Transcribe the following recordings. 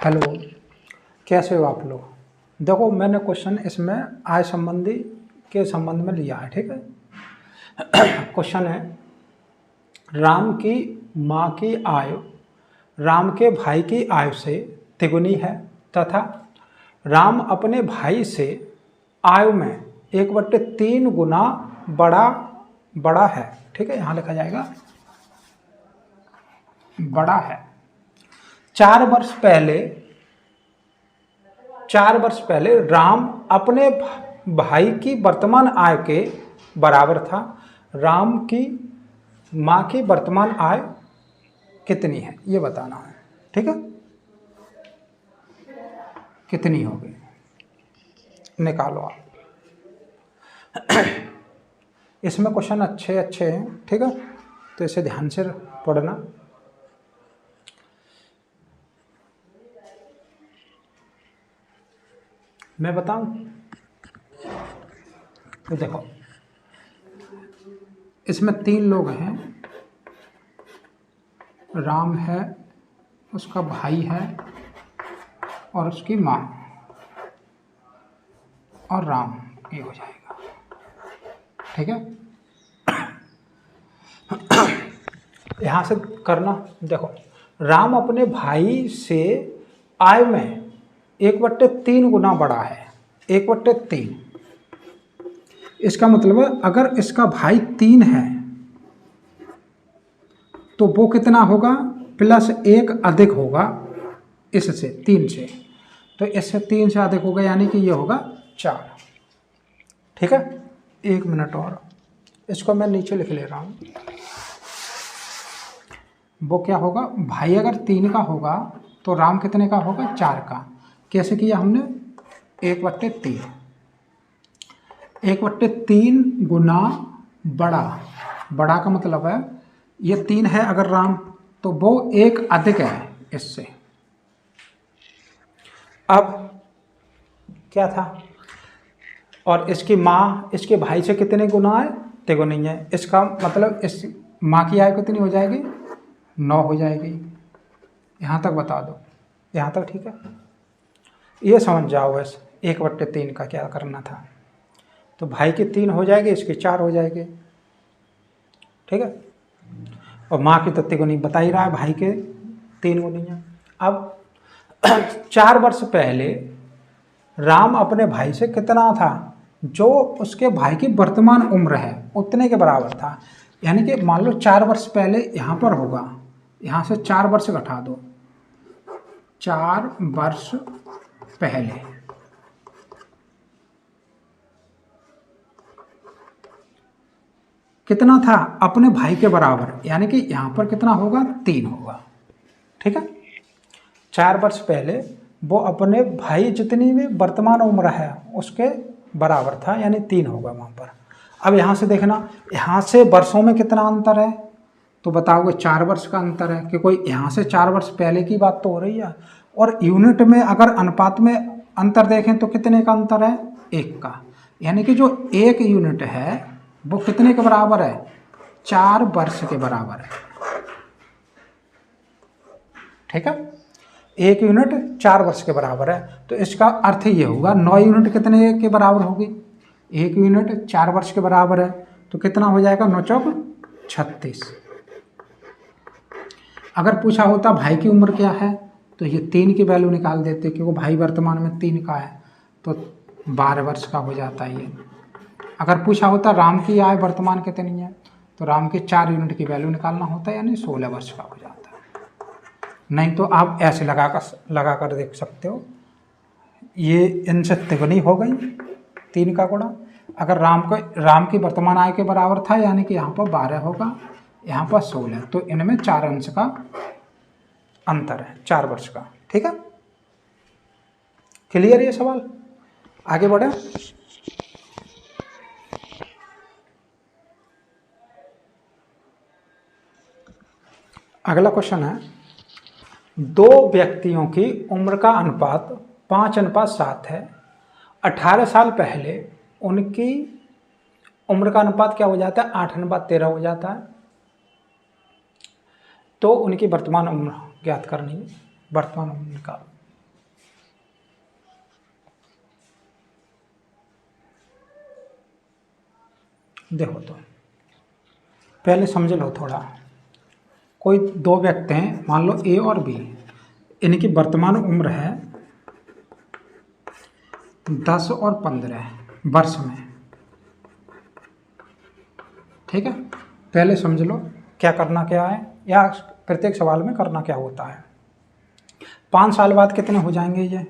Hello, कैसे हो आप लोग। देखो, मैंने क्वेश्चन इसमें आय संबंधी के संबंध में लिया है, ठीक है। क्वेश्चन है, राम की माँ की आयु राम के भाई की आयु से तिगुनी है तथा राम अपने भाई से आयु में 1/3 गुना बड़ा है, ठीक है। यहाँ लिखा जाएगा बड़ा है। 4 वर्ष पहले राम अपने भाई की वर्तमान आय के बराबर था। राम की माँ की वर्तमान आय कितनी है, ये बताना है, ठीक है। कितनी होगी निकालो आप। इसमें क्वेश्चन अच्छे हैं, ठीक है, तो इसे ध्यान से पढ़ना। मैं बताऊं तो देखो, इसमें 3 लोग हैं। राम है, उसका भाई है और उसकी माँ, और राम, ये हो जाएगा, ठीक है। यहाँ से करना, देखो, राम अपने भाई से आय में 1/3 गुना बड़ा है। 1/3, इसका मतलब है अगर इसका भाई 3 है तो वो कितना होगा, +1 अधिक होगा इससे, 3 से, तो इससे 3 से अधिक होगा, यानी कि ये होगा 4, ठीक है। 1 मिनट और, इसको मैं नीचे लिख ले रहा हूँ। वो क्या होगा, भाई अगर 3 का होगा तो राम कितने का होगा, 4 का। कैसे किया हमने, 1/3, 1/3 गुना बड़ा का मतलब है ये 3 है अगर राम, तो वो 1 अधिक है इससे। अब क्या था, और इसकी माँ इसके भाई से कितने गुना है, तिगुनी है। इसका मतलब इस माँ की आय कितनी हो जाएगी, 9 हो जाएगी। यहाँ तक बता दो, यहाँ तक ठीक है। ये समझ जाओ बस 1/3 का क्या करना था। तो भाई की 3 हो जाएगी, इसकी 4 हो जाएगी, ठीक है। और माँ की तो तिगुनी बता ही रहा है, भाई के 3 गुनी है। अब 4 वर्ष पहले राम अपने भाई से कितना था, जो उसके भाई की वर्तमान उम्र है उतने के बराबर था। यानी कि मान लो 4 वर्ष पहले यहाँ पर होगा, यहाँ से 4 वर्ष घटा दो। 4 वर्ष पहले कितना था, अपने भाई के बराबर, यानी कि यहाँ पर कितना होगा, 3 होगा, ठीक है। 4 वर्ष पहले वो अपने भाई जितनी भी वर्तमान उम्र है उसके बराबर था, यानी 3 होगा वहाँ पर। अब यहाँ से देखना, यहाँ से वर्षों में कितना अंतर है, तो बताओगे 4 वर्ष का अंतर है, कि कोई यहाँ से 4 वर्ष पहले की बात तो हो रही है। और यूनिट में अगर अनुपात में अंतर देखें तो कितने का अंतर है, 1 का। यानी कि जो 1 यूनिट है वो कितने के बराबर है, 4 वर्ष के बराबर है, ठीक है। 1 यूनिट 4 वर्ष के बराबर है, तो इसका अर्थ ये होगा 9 यूनिट कितने के बराबर होगी, 1 यूनिट 4 वर्ष के बराबर है, तो कितना हो जाएगा, 9 चौक 36। अगर पूछा होता भाई की उम्र क्या है, तो ये 3 की वैल्यू निकाल देते, क्योंकि भाई वर्तमान में 3 का है, तो 12 वर्ष का हो जाता है ये। अगर पूछा होता राम की आय वर्तमान कितनी है, तो राम के 4 यूनिट की वैल्यू निकालना होता है, यानी 16 वर्ष का हो जाता है। नहीं तो आप ऐसे लगा कर देख सकते हो, ये इनसे तिगुनी हो गई, 3 का गुणा। अगर राम की वर्तमान आय के बराबर था, यानी कि यहाँ पर 12 होगा, यहाँ पर 16, तो इनमें 4 अंश का अंतर है, 4 वर्ष का, ठीक है। क्लियर ये सवाल, आगे बढ़े। अगला क्वेश्चन है, 2 व्यक्तियों की उम्र का अनुपात 5:7 है। 18 साल पहले उनकी उम्र का अनुपात क्या हो जाता है, 8:13 हो जाता है। तो उनकी वर्तमान उम्र ज्ञात करनी है, वर्तमान उम्र निकालो। देखो तो पहले समझ लो थोड़ा। कोई दो व्यक्ति हैं, मान लो ए और बी, इनकी वर्तमान उम्र है 10 और 15 वर्ष में, ठीक है। पहले समझ लो क्या करना क्या है, या प्रत्येक सवाल में करना क्या होता है। 5 साल बाद कितने हो जाएंगे ये,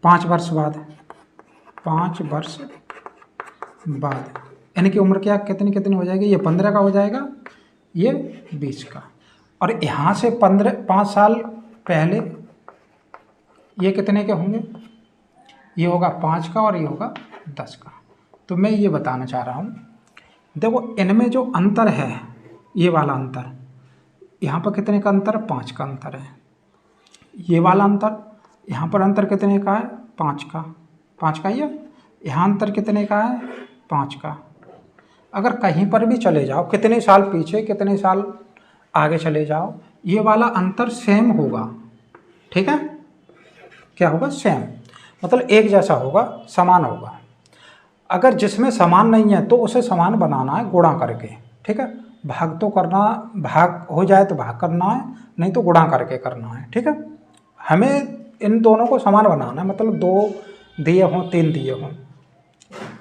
5 वर्ष बाद, 5 वर्ष बाद इनकी उम्र क्या कितनी कितनी हो जाएगी, ये 15 का हो जाएगा, ये 20 का। और यहाँ से 5 साल पहले ये कितने के होंगे, ये होगा 5 का और ये होगा 10 का। तो मैं ये बताना चाह रहा हूँ, देखो इनमें जो अंतर है, ये वाला अंतर, यहाँ पर कितने का अंतर, 5 का अंतर है। ये वाला अंतर, यहाँ पर अंतर कितने का है, 5 का, 5 का। ये यहाँ अंतर कितने का है, 5 का। अगर कहीं पर भी चले जाओ, कितने साल पीछे कितने साल आगे चले जाओ, ये वाला अंतर सेम होगा, ठीक है। क्या होगा, सेम, मतलब एक जैसा होगा, समान होगा। अगर जिसमें समान नहीं है तो उसे समान बनाना है गुणा करके, ठीक है। भाग तो करना, भाग हो जाए तो भाग करना है, नहीं तो गुणा करके करना है, ठीक है। हमें इन दोनों को समान बनाना है, मतलब 2 दिए हों 3 दिए हों।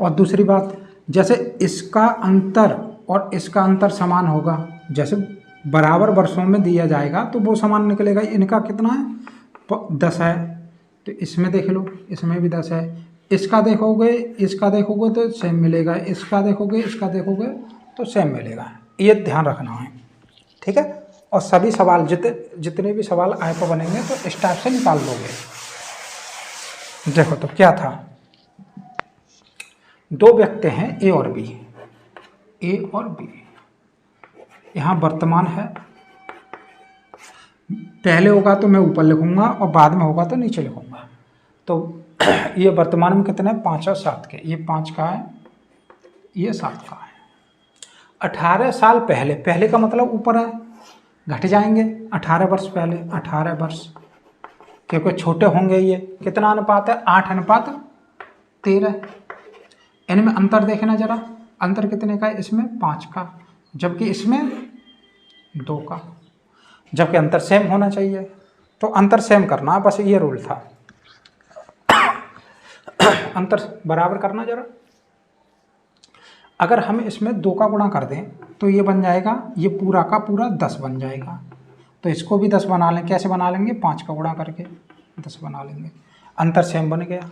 और दूसरी बात, जैसे इसका अंतर और इसका अंतर समान होगा, जैसे बराबर वर्षों में दिया जाएगा तो वो समान निकलेगा। इनका कितना है, 10 है, तो इसमें देख लो, इसमें भी 10 है। इसका देखोगे तो सेम मिलेगा, इसका देखोगे तो सेम मिलेगा। ये ध्यान रखना है, ठीक है। और सभी सवाल जितने भी सवाल आय को बनेंगे तो इस टाइप से निकाल लोगे। देखो तो क्या था, 2 व्यक्ति हैं ए और बी, यहाँ वर्तमान है, पहले होगा तो मैं ऊपर लिखूंगा और बाद में होगा तो नीचे लिखूंगा। तो ये वर्तमान में कितने, 5 और 7 के, ये 5 का है, ये 7 का है। 18 साल पहले का मतलब ऊपर है, घट जाएंगे 18 वर्ष पहले, 18 वर्ष, क्योंकि छोटे होंगे। ये कितना अनुपात है, 8:13। इनमें अंतर देखना जरा, अंतर कितने का है, इसमें 5 का, जबकि इसमें 2 का, जबकि अंतर सेम होना चाहिए। तो अंतर सेम करना, बस ये रूल था, अंतर बराबर करना जरा। अगर हम इसमें 2 का गुणा कर दें तो ये बन जाएगा, ये पूरा का पूरा 10 बन जाएगा। तो इसको भी 10 बना लें, कैसे बना लेंगे, 5 का गुणा करके 10 बना लेंगे, अंतर सेम बन गया।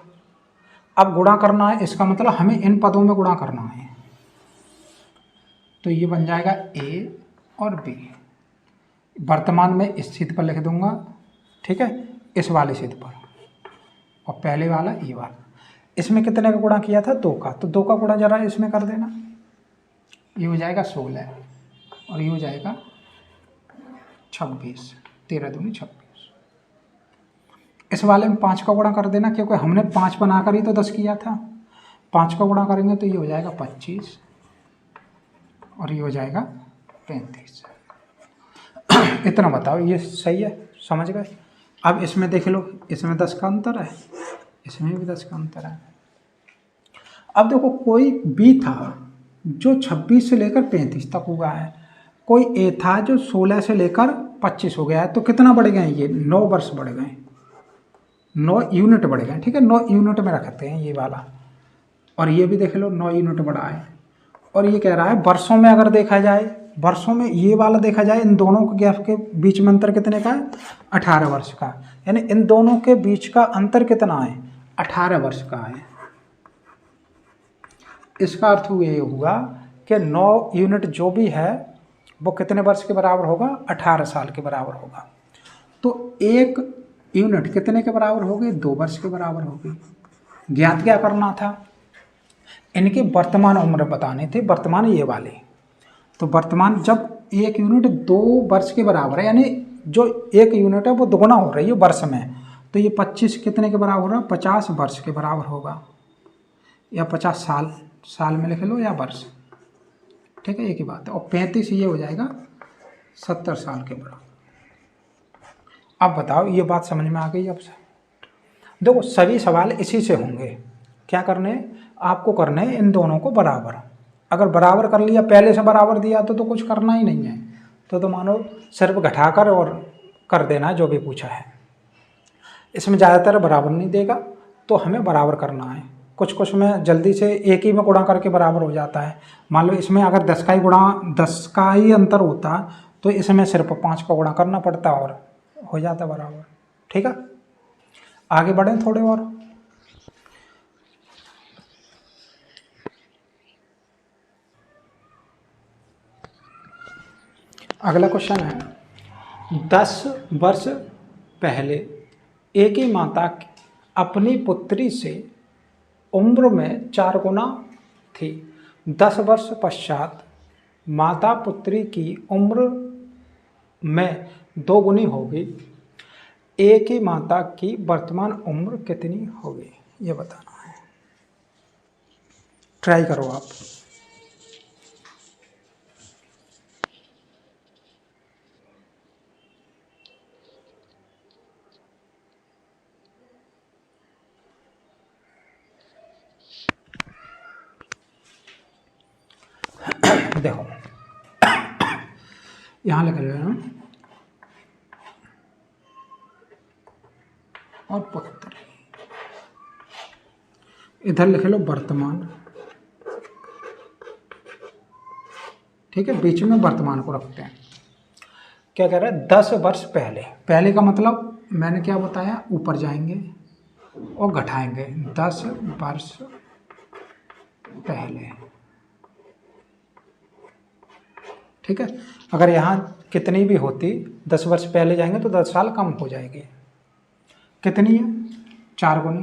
अब गुणा करना है, इसका मतलब हमें इन पदों में गुणा करना है। तो ये बन जाएगा ए और बी, वर्तमान में इस सीध पर लिख दूंगा, ठीक है, इस वाले सीध पर, और पहले वाला ये वाला। इसमें कितने का गुणा किया था, 2 का, तो 2 का गुणा जरा इसमें कर देना, ये हो जाएगा 16 और ये हो जाएगा 26, 13 दूनी 26। इस वाले में 5 का गुणा कर देना, क्योंकि हमने 5 बनाकर ही तो 10 किया था। 5 का गुणा करेंगे तो ये हो जाएगा 25 और ये हो जाएगा 35। इतना बताओ, ये सही है, समझ गए। अब इसमें देख लो, इसमें 10 का अंतर है, इसमें भी 10 का अंतर है। अब देखो, कोई बी था जो 26 से लेकर 35 तक हुआ है, कोई ए था जो 16 से लेकर 25 हो गया है। तो कितना बढ़ गए ये, 9 वर्ष बढ़ गए, 9 यूनिट बढ़ गए, ठीक है। 9 यूनिट में रखते हैं ये वाला, और ये भी देख लो 9 यूनिट बढ़ा है। और ये कह रहा है वर्षों में, अगर देखा जाए वर्षों में, ये वाला देखा जाए, इन दोनों के गैप के बीच में अंतर कितने का है, 18 वर्ष का। यानी इन दोनों के बीच का अंतर कितना है, 18 वर्ष का है। इसका अर्थ ये हुआ कि 9 यूनिट जो भी है वो कितने वर्ष के बराबर होगा, 18 साल के बराबर होगा। तो 1 यूनिट कितने के बराबर होगी, 2 वर्ष के बराबर होगी। ज्ञात क्या करना था, इनकी वर्तमान उम्र बतानी थी, वर्तमान ये वाले। तो वर्तमान जब 1 यूनिट 2 वर्ष के बराबर है, यानी जो 1 यूनिट है वो दोगुना हो रही है वर्ष में, तो ये 25 कितने के बराबर होगा, 50 वर्ष के बराबर होगा, या 50 साल में लिख लो, या वर्ष, ठीक है, एक ही बात है। और 35 ये हो जाएगा 70 साल के बराबर। अब बताओ, ये बात समझ में आ गई। अब देखो, सभी सवाल इसी से होंगे। क्या करने, आपको करने इन दोनों को बराबर, अगर बराबर कर लिया, पहले से बराबर दिया तो कुछ करना ही नहीं है, तो मानो सिर्फ घटाकर और कर देना जो भी पूछा है। इसमें ज़्यादातर बराबर नहीं देगा, तो हमें बराबर करना है। कुछ कुछ में जल्दी से एक ही में गुणा करके बराबर हो जाता है। मान लो इसमें अगर 10 का ही अंतर होता तो इसमें सिर्फ 5 का गुणा करना पड़ता और हो जाता बराबर। ठीक है, आगे बढ़ें थोड़े और। अगला क्वेश्चन है, 10 वर्ष पहले एक ही माता अपनी पुत्री से उम्र में 4 गुना थी। 10 वर्ष पश्चात माता पुत्री की उम्र में 2 गुनी होगी। एक ही माता की वर्तमान उम्र कितनी होगी, ये बताना है। ट्राई करो आप। देखो यहाँ लिख रहे हैं और पुत्र, इधर लिख लो वर्तमान। ठीक है, बीच में वर्तमान को रखते हैं। क्या कह रहा है, 10 वर्ष पहले। पहले का मतलब मैंने क्या बताया, ऊपर जाएंगे और घटाएंगे। 10 वर्ष पहले। ठीक है, अगर यहाँ कितनी भी होती, 10 वर्ष पहले जाएंगे तो 10 साल कम हो जाएगी। कितनी है, 4 गुनी,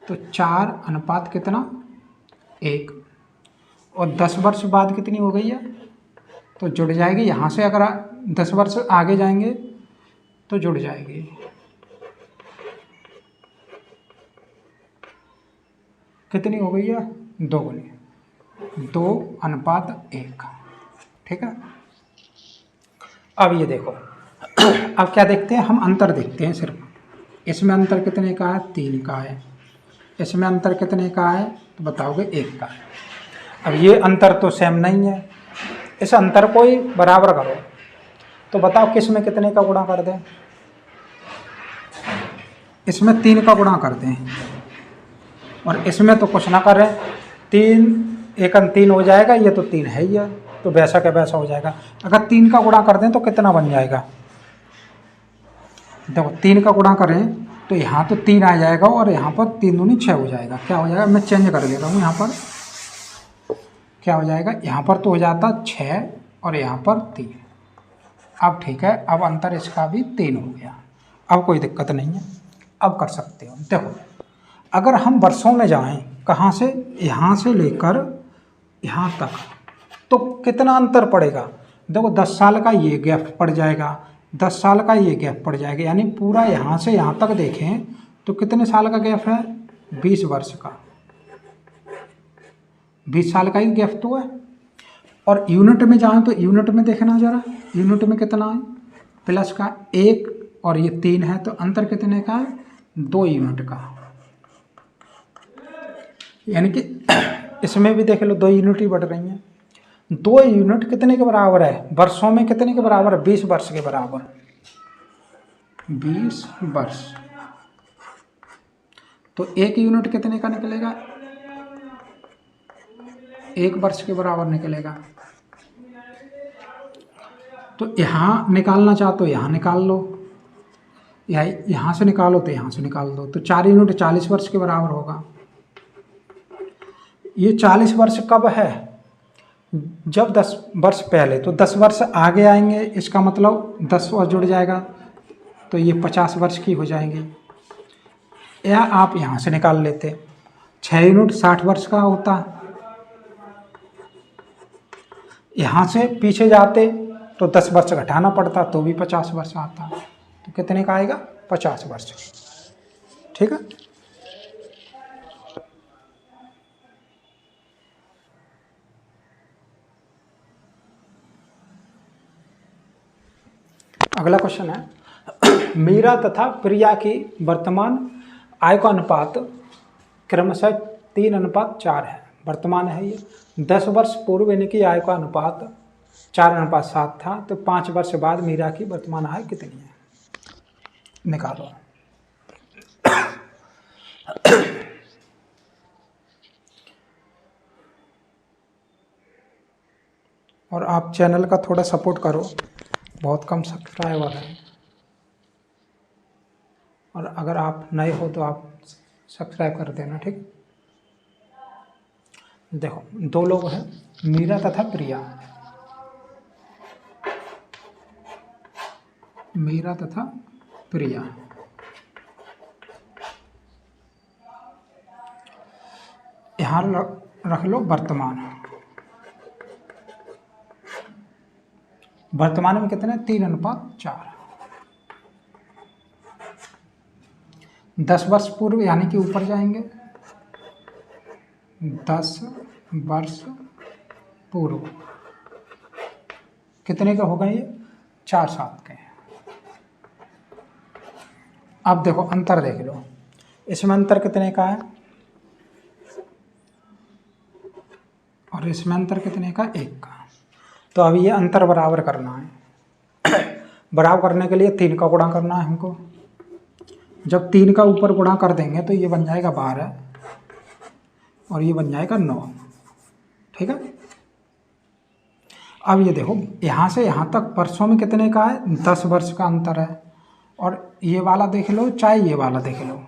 तो 4 अनुपात कितना, 1। और 10 वर्ष बाद कितनी हो गई है, तो जुड़ जाएगी। यहाँ से अगर 10 वर्ष आगे जाएंगे तो जुड़ जाएगी। कितनी हो गई है, 2 गुनी, 2:1। ठीक है, अब ये देखो, अब क्या देखते हैं हम, अंतर देखते हैं सिर्फ। इसमें अंतर कितने का है, 3 का है। इसमें अंतर कितने का है, तो बताओगे 1 का है। अब ये अंतर तो सेम नहीं है, इस अंतर को ही बराबर करो। तो बताओ किस में कितने का गुणा कर दें, इसमें 3 का गुणा कर दें और इसमें तो कुछ ना करें। 3 1 3 हो जाएगा, ये तो 3 है ही है, तो वैसा का वैसा हो जाएगा। अगर 3 का गुणा कर दें तो कितना बन जाएगा, देखो 3 का गुणा करें तो यहाँ तो 3 आ जाएगा और यहाँ पर 3 दूनी 6 हो जाएगा। क्या हो जाएगा, मैं चेंज कर लेता हूँ। यहाँ पर क्या हो जाएगा, यहाँ पर तो हो जाता 6 और यहाँ पर 3। अब ठीक है, अब अंतर इसका भी 3 हो गया। अब कोई दिक्कत नहीं है, अब कर सकते हो। देखो अगर हम वर्षों में जाएं, कहाँ से, यहाँ से लेकर यहाँ तक, तो कितना अंतर पड़ेगा। देखो 10 साल का ये गैप पड़ जाएगा, 10 साल का ये गैप पड़ जाएगा, यानी पूरा यहाँ से यहाँ तक देखें तो कितने साल का गैप है, 20 वर्ष का। 20 साल का ही गैप तो है। और यूनिट में जाएं तो यूनिट में देखना जरा, यूनिट में कितना है, प्लस का 1 और ये 3 है, तो अंतर कितने का है, 2 यूनिट का। यानी कि इसमें भी देख लो 2 यूनिट ही बढ़ रही हैं। 2 यूनिट कितने के बराबर है, वर्षों में कितने के बराबर है, 20 वर्ष के बराबर। 20 वर्ष, तो 1 यूनिट कितने का निकलेगा, 1 वर्ष के बराबर निकलेगा। तो यहाँ निकालना चाहते हो यहाँ निकाल लो, या यहाँ से निकालो तो यहाँ से निकाल दो, तो 4 यूनिट 40 वर्ष के बराबर होगा। ये 40 वर्ष कब है, जब 10 वर्ष पहले, तो 10 वर्ष आगे आएंगे, इसका मतलब 10 और जुड़ जाएगा, तो ये 50 वर्ष की हो जाएंगी। या आप यहाँ से निकाल लेते, 6 यूनिट 60 वर्ष का होता, यहाँ से पीछे जाते तो 10 वर्ष घटाना पड़ता, तो भी 50 वर्ष आता। तो कितने का आएगा, 50 वर्ष। ठीक है, अगला क्वेश्चन है, मीरा तथा प्रिया की वर्तमान आय का अनुपात क्रमशः 3:4 है। वर्तमान है ये। 10 वर्ष पूर्व इनकी आय का अनुपात 4:7 था, तो 5 वर्ष बाद मीरा की वर्तमान आय कितनी है, निकालो। और आप चैनल का थोड़ा सपोर्ट करो, बहुत कम सब्सक्राइबर हैं, और अगर आप नए हो तो आप सब्सक्राइब कर देना, ठीक। देखो 2 लोग हैं, मीरा तथा प्रिया। मीरा तथा प्रिया, यहाँ रख लो वर्तमान। वर्तमान में कितने, 3:4। 10 वर्ष पूर्व यानी कि ऊपर जाएंगे, 10 वर्ष पूर्व कितने के हो गए ये, 4:7 के। अब देखो अंतर देख लो, इसमें अंतर कितने का है और इसमें अंतर कितने का, 1 का। तो अब ये अंतर बराबर करना है। बराबर करने के लिए 3 का गुणा करना है हमको। जब 3 का ऊपर गुणा कर देंगे तो ये बन जाएगा 12 और ये बन जाएगा 9, ठीक है। अब ये देखो यहाँ से यहाँ तक वर्षों में कितने का है, 10 वर्ष का अंतर है। और ये वाला देख लो चाहे ये वाला देख लो,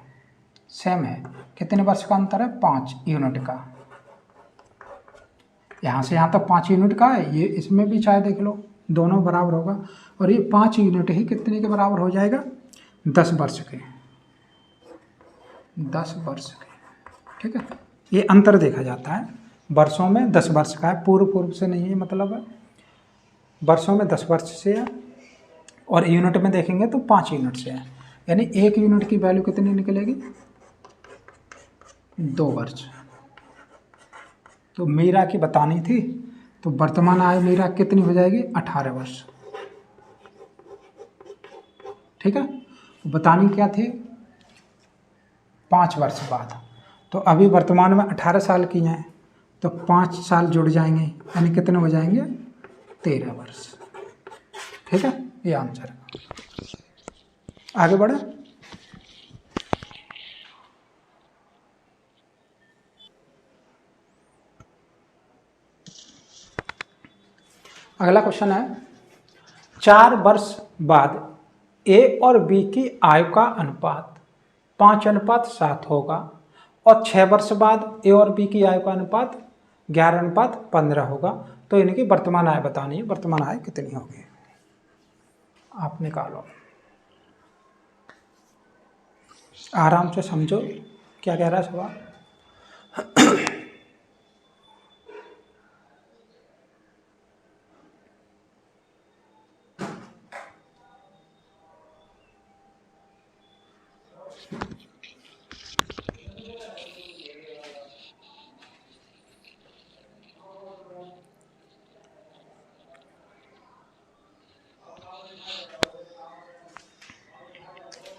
सेम है। कितने वर्ष का अंतर है, 5 यूनिट का। यहाँ से यहाँ तक 5 यूनिट का है, ये इसमें भी चाहे देख लो, दोनों बराबर होगा। और ये 5 यूनिट ही कितने के बराबर हो जाएगा, 10 वर्ष के, 10 वर्ष के, ठीक है। ये अंतर देखा जाता है, वर्षों में 10 वर्ष का है, पूर्व से नहीं है, मतलब है वर्षों में 10 वर्ष से है, और यूनिट में देखेंगे तो 5 यूनिट से है। यानी 1 यूनिट की वैल्यू कितनी निकलेगी, 2 वर्ष। तो मीरा की बतानी थी, तो वर्तमान आय मीरा कितनी हो जाएगी, 18 वर्ष, ठीक है। बतानी क्या थी, 5 वर्ष बाद। तो अभी वर्तमान में 18 साल की हैं, तो 5 साल जुड़ जाएंगे, यानी कितने हो जाएंगे, 13 वर्ष, ठीक है। ये आंसर है। आगे बढ़े। अगला क्वेश्चन है, 4 वर्ष बाद ए और बी की आय का अनुपात 5:7 होगा, और 6 वर्ष बाद ए और बी की आय का अनुपात 11:15 होगा। तो इनकी वर्तमान आय बतानी है, वर्तमान आय कितनी होगी, आप निकालो। आराम से समझो क्या कह रहा है सवाल।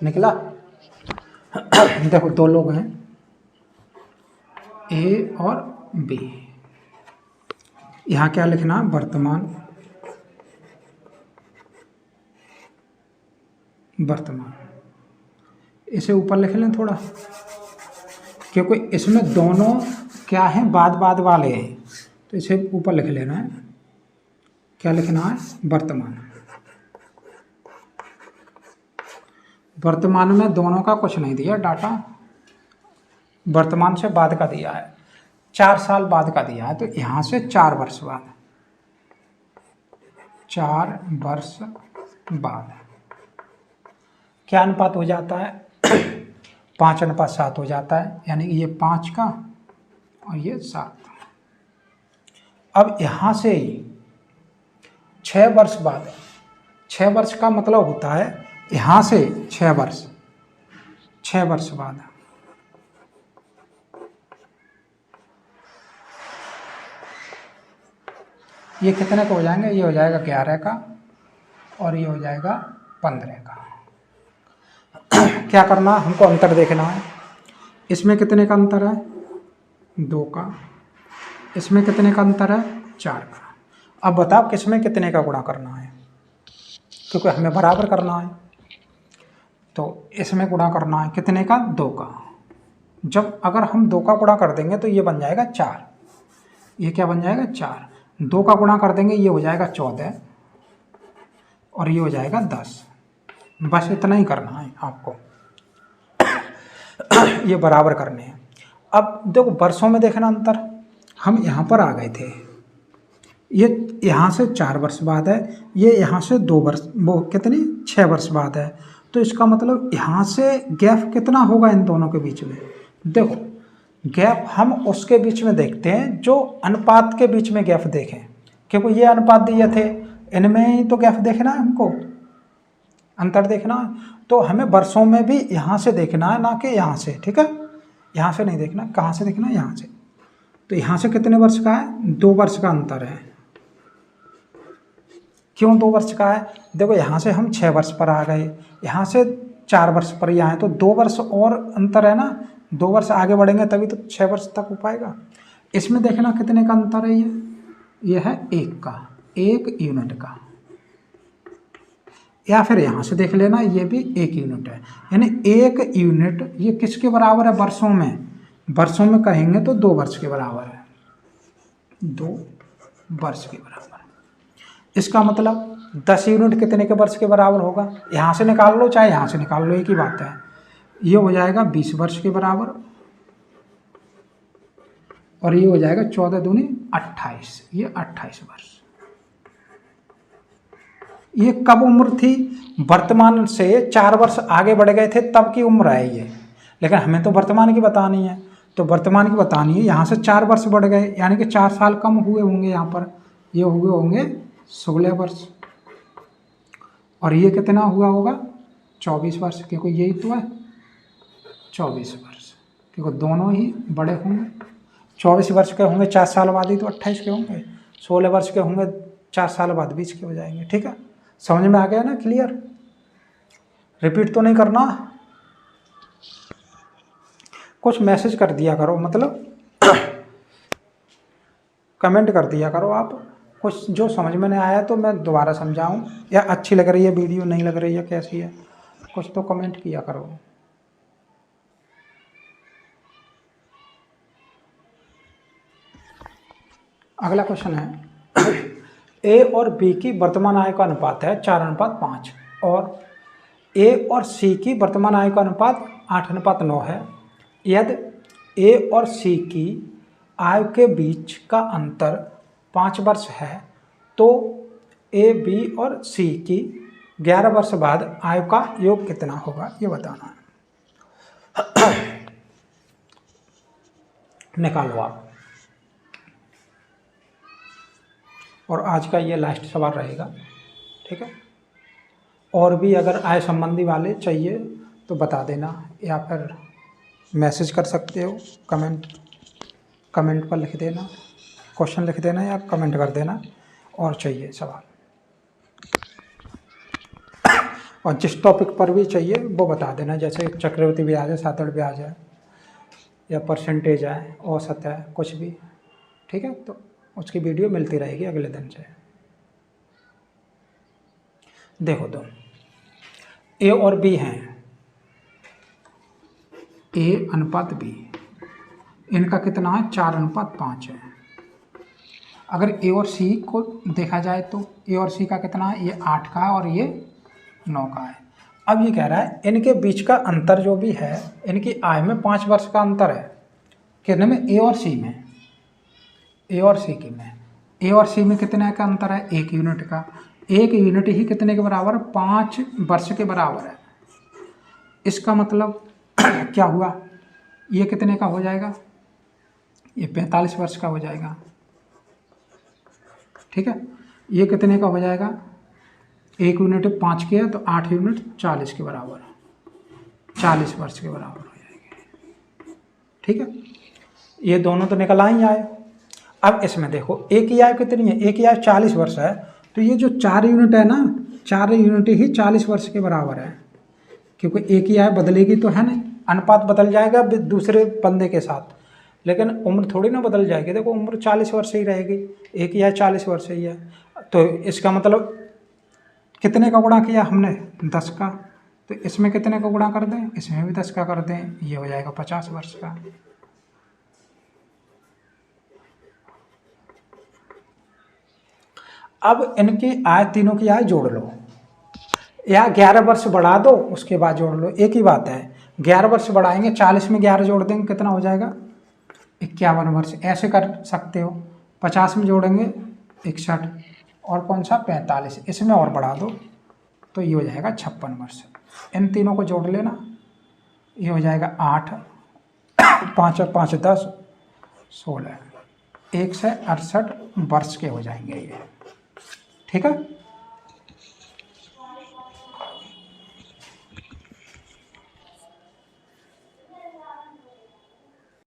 निकला। देखो 2 लोग हैं, ए और बी। यहाँ क्या लिखना, वर्तमान, वर्तमान। इसे ऊपर लिख लें थोड़ा, क्योंकि इसमें दोनों क्या हैं, बाद वाले हैं, तो इसे ऊपर लिख लेना है। क्या लिखना है, वर्तमान। वर्तमान में दोनों का कुछ नहीं दिया डाटा, वर्तमान से बाद का दिया है, 4 साल बाद का दिया है। तो यहाँ से 4 वर्ष बाद, 4 वर्ष बाद क्या अनुपात हो जाता है, 5:7 हो जाता है। यानी ये 5 का और ये 7। अब यहाँ से 6 वर्ष बाद, 6 वर्ष का मतलब होता है यहाँ से 6 वर्ष, 6 वर्ष बाद ये कितने का हो जाएंगे, ये हो जाएगा 11 का और ये हो जाएगा 15 का। क्या करना, हमको अंतर देखना है। इसमें कितने का अंतर है, 2 का इसमें कितने का अंतर है? 4 का। अब बताओ किसमें कितने का गुणा करना है, क्योंकि हमें बराबर करना है। तो इसमें गुणा करना है कितने का? 2 का। जब अगर हम 2 का गुणा कर देंगे तो ये बन जाएगा 4। ये क्या बन जाएगा? 4। 2 का गुणा कर देंगे ये हो जाएगा 14 और ये हो जाएगा 10। बस इतना ही करना है आपको। ये बराबर करने हैं। अब देखो वर्षों में देखना अंतर, हम यहाँ पर आ गए थे, ये यहाँ से 4 वर्ष बाद है, ये यहाँ से 2 वर्ष, वो कितनी 6 वर्ष बाद है। तो इसका मतलब यहाँ से गैप कितना होगा इन दोनों के बीच में? देखो गैप हम उसके बीच में देखते हैं जो अनुपात के बीच में गैप देखें, क्योंकि ये अनुपात दिए थे, इनमें ही तो गैप देखना है, हमको अंतर देखना है। तो हमें वर्षों में भी यहाँ से देखना है, ना कि यहाँ से, ठीक है? यहाँ से नहीं देखना, कहाँ से देखना है? यहाँ से। तो यहाँ से कितने वर्ष का है? 2 वर्ष का अंतर है। क्यों 2 वर्ष का है? देखो यहाँ से हम 6 वर्ष पर आ गए, यहाँ से 4 वर्ष पर ही आए, तो 2 वर्ष और अंतर है ना। 2 वर्ष आगे बढ़ेंगे तभी तो 6 वर्ष तक हो पाएगा। इसमें देखना कितने का अंतर है, ये है 1 का, 1 यूनिट का। या फिर यहाँ से देख लेना, ये भी 1 यूनिट है, यानी 1 यूनिट ये किसके बराबर है? वर्षों में। वर्षों में कहेंगे तो 2 वर्ष के बराबर है, 2 वर्ष के बराबर। इसका मतलब 10 यूनिट कितने के वर्ष के बराबर होगा? यहाँ से निकाल लो चाहे यहाँ से निकाल लो, एक ही बात है। ये हो जाएगा 20 वर्ष के बराबर और ये हो जाएगा 14 दूनी 28, ये 28 वर्ष। ये कब उम्र थी? वर्तमान से 4 वर्ष आगे बढ़ गए थे तब की उम्र है ये, लेकिन हमें तो वर्तमान की बतानी है। तो वर्तमान की बतानी है, यहाँ से 4 वर्ष बढ़ गए, यानी कि 4 साल कम हुए होंगे यहाँ पर, ये हुए होंगे 16 वर्ष। और ये कितना हुआ होगा? 24 वर्ष, क्योंकि यही तो है 24 वर्ष, क्योंकि दोनों ही बड़े होंगे। 24 वर्ष के होंगे 4 साल बाद ही तो 28 के होंगे, 16 वर्ष के होंगे 4 साल बाद 20 के हो जाएंगे। ठीक है, समझ में आ गया ना? क्लियर? रिपीट तो नहीं करना, कुछ मैसेज कर दिया करो, मतलब कमेंट कर दिया करो आप, कुछ जो समझ में नहीं आया तो मैं दोबारा समझाऊं, या अच्छी लग रही है वीडियो, नहीं लग रही है, कैसी है, कुछ तो कमेंट किया करो। अगला क्वेश्चन है, ए और बी की वर्तमान आय का अनुपात है 4:5 और ए और सी की वर्तमान आय का अनुपात 8:9 है। यदि ए और सी की आय के बीच का अंतर 5 वर्ष है तो ए, बी और सी की 11 वर्ष बाद आय का योग कितना होगा, ये बताना है। निकालो आप। और आज का ये लास्ट सवाल रहेगा, ठीक है? और भी अगर आय संबंधी वाले चाहिए तो बता देना, या फिर मैसेज कर सकते हो, कमेंट पर लिख देना, क्वेश्चन लिख देना या कमेंट कर देना और चाहिए सवाल। और जिस टॉपिक पर भी चाहिए वो बता देना, जैसे चक्रवृद्धि ब्याज है, सातड़ ब्याज है, या परसेंटेज है, औसत है, कुछ भी, ठीक है? तो उसकी वीडियो मिलती रहेगी अगले दिन से। देखो तो ए और बी हैं, ए अनुपात बी, इनका कितना है? 4:5 है। अगर ए और सी को देखा जाए तो ए और सी का कितना है? ये 8 का और ये 9 का है। अब ये कह रहा है इनके बीच का अंतर जो भी है, इनकी आय में 5 वर्ष का अंतर है। कितने में? ए और सी में, ए और सी की में। ए और सी में कितने का अंतर है? 1 यूनिट का। 1 यूनिट ही कितने के बराबर है? 5 वर्ष के बराबर है। इसका मतलब क्या हुआ? ये कितने का हो जाएगा? ये 45 वर्ष का हो जाएगा, ठीक है? ये कितने का हो जाएगा? 1 यूनिट 5 के है तो 8 यूनिट 40 के बराबर, 40 वर्ष के बराबर हो जाएंगे, ठीक है? ये दोनों तो निकल आई आए। अब इसमें देखो एक ही आय कितनी है? एक ही आय 40 वर्ष है, तो ये जो 4 यूनिट है ना, 4 यूनिट ही 40 वर्ष के बराबर है, क्योंकि एक ही आय बदलेगी तो है नहीं, अनुपात बदल जाएगा दूसरे बंदे के साथ, लेकिन उम्र थोड़ी ना बदल जाएगी। देखो उम्र 40 वर्ष ही रहेगी, एक ही है 40 वर्ष ही है। तो इसका मतलब कितने का गुणा किया हमने, 10 का। तो इसमें कितने का गुणा कर दें, इसमें भी 10 का कर दें, ये हो जाएगा 50 वर्ष का। अब इनकी आय, तीनों की आय जोड़ लो, या 11 वर्ष बढ़ा दो उसके बाद जोड़ लो, एक ही बात है। 11 वर्ष बढ़ाएंगे, 40 में 11 जोड़ देंगे, कितना हो जाएगा 51 वर्ष। ऐसे कर सकते हो। 50 में जोड़ेंगे 61, और कौन सा 45, इसमें और बढ़ा दो तो ये हो जाएगा 56 वर्ष। इन तीनों को जोड़ लेना, ये हो जाएगा 8, 5 और 5 10, 16, 168 वर्ष के हो जाएंगे ये। ठीक है।